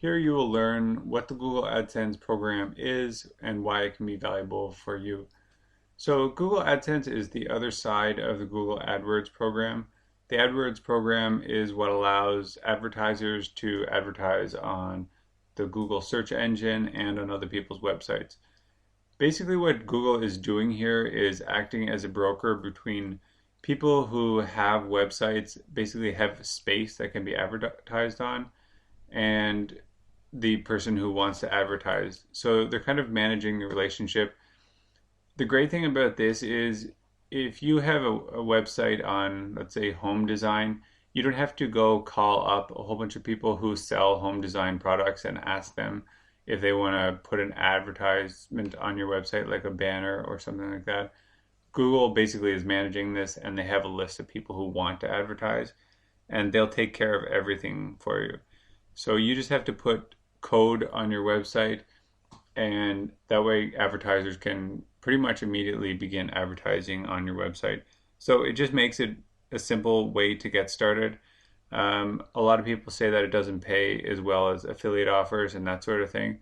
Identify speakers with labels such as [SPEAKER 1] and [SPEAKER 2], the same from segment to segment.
[SPEAKER 1] Here you will learn what the Google AdSense program is and why it can be valuable for you. So Google AdSense is the other side of the Google AdWords program. The AdWords program is what allows advertisers to advertise on the Google search engine and on other people's websites. Basically what Google is doing here is acting as a broker between people who have websites, basically have space that can be advertised on, and the person who wants to advertise. So they're kind of managing the relationship. The great thing about this is if you have a website on, let's say, home design, you don't have to go call up a whole bunch of people who sell home design products and ask them if they want to put an advertisement on your website, like a banner or something like that. Google basically is managing this, and they have a list of people who want to advertise, and they'll take care of everything for you. So you just have to put code on your website, and that way advertisers can pretty much immediately begin advertising on your website. So it just makes it a simple way to get started. A lot of people say that it doesn't pay as well as affiliate offers and that sort of thing,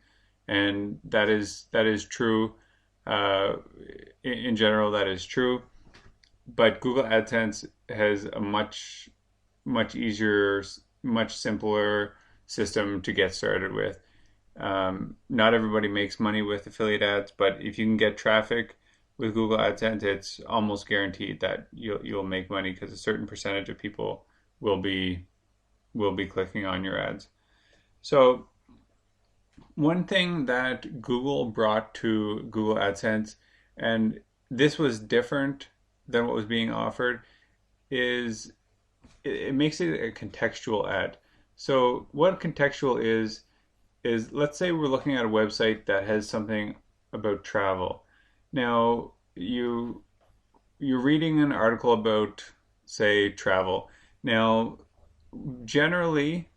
[SPEAKER 1] and that is true. Uh, in general, that is true. But Google AdSense has a much easier, much simpler system to get started with. Not everybody makes money with affiliate ads, but if you can get traffic with Google AdSense, it's almost guaranteed that you'll make money because a certain percentage of people will be clicking on your ads. So one thing that Google brought to Google AdSense, and this was different than what was being offered, is it makes it a contextual ad. So what contextual is let's say we're looking at a website that has something about travel. Now you're reading an article about, say, travel. Now generally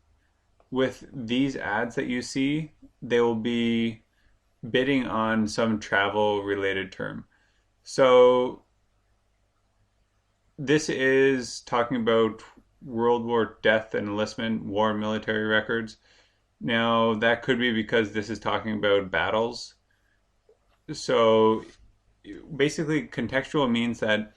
[SPEAKER 1] with these ads that you see, they will be bidding on some travel related term. So this is talking about World War death and enlistment, war and military records. Now, that could be because this is talking about battles. So basically, contextual means that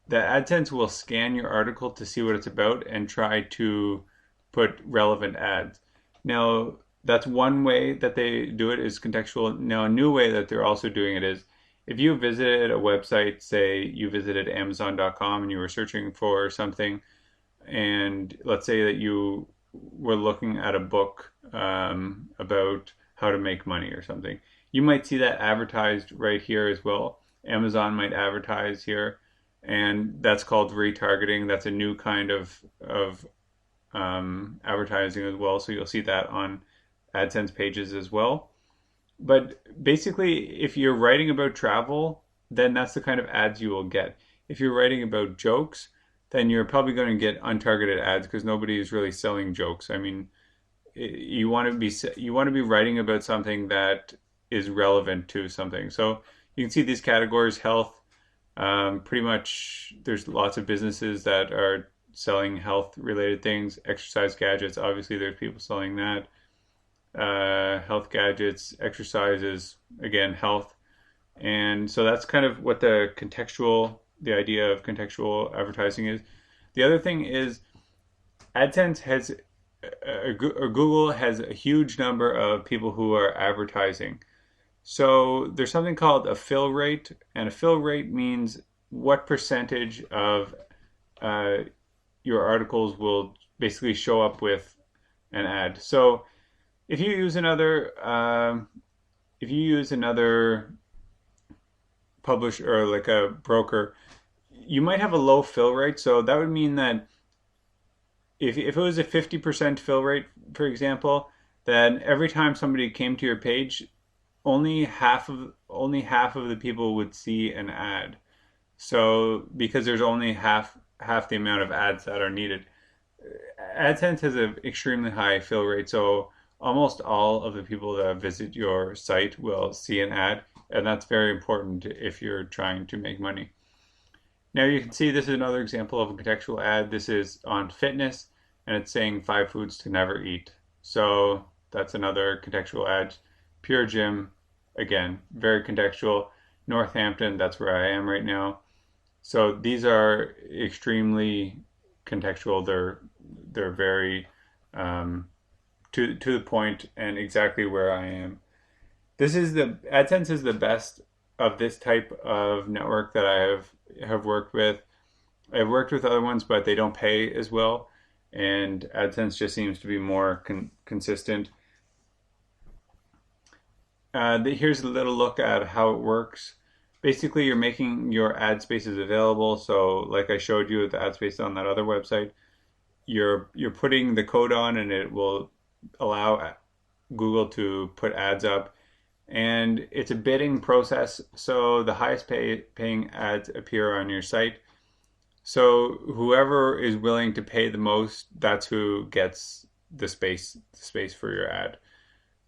[SPEAKER 1] the AdSense will scan your article to see what it's about and try to put relevant ads. Now, that's one way that they do it, is contextual. Now, a new way that they're also doing it is if you visited a website, say you visited Amazon.com and you were searching for something, and let's say that you were looking at a book about how to make money or something, you might see that advertised right here as well. Amazon might advertise here, and that's called retargeting. That's a new kind of advertising as well. So you'll see that on AdSense pages as well. But basically, if you're writing about travel, then that's the kind of ads you will get. If you're writing about jokes, then you're probably going to get untargeted ads because nobody is really selling jokes. I mean, you want to be writing about something that is relevant to something. So you can see these categories: health. Pretty much, there's lots of businesses that are selling health-related things. Exercise gadgets. Obviously, there's people selling that. Health gadgets, exercises, again, health. And so that's kind of what the idea of contextual advertising is. The other thing is AdSense has, or Google has a huge number of people who are advertising. So there's something called a fill rate, and a fill rate means what percentage of your articles will basically show up with an ad. So if you use another publisher or like a broker, you might have a low fill rate. So that would mean that if it was a 50% fill rate, for example, then every time somebody came to your page, only half of the people would see an ad. So because there's only half the amount of ads that are needed. AdSense has an extremely high fill rate, so almost all of the people that visit your site will see an ad, and that's very important if you're trying to make money. Now you can see this is another example of a contextual ad. This is on fitness, and it's saying 5 foods to never eat. So that's another contextual ad. Pure Gym, again, very contextual. Northampton, that's where I am right now. So these are extremely contextual. They're very to the point and exactly where I am. This is the AdSense is the best of this type of network that I have worked with. I've worked with other ones, but they don't pay as well, and AdSense just seems to be more consistent. Here's a little look at how it works. Basically, you're making your ad spaces available. So, like I showed you with the ad space on that other website, you're putting the code on, and it will allow Google to put ads up. And it's a bidding process, so the highest paying ads appear on your site. So whoever is willing to pay the most, that's who gets the space for your ad.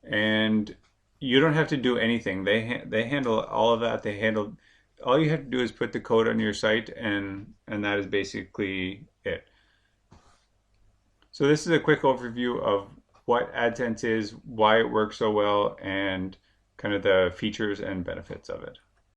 [SPEAKER 1] And you don't have to do anything. They handle all of that. They handle all you have to do is put the code on your site, and that is basically it. So this is a quick overview of what AdSense is, why it works so well, and kind of the features and benefits of it.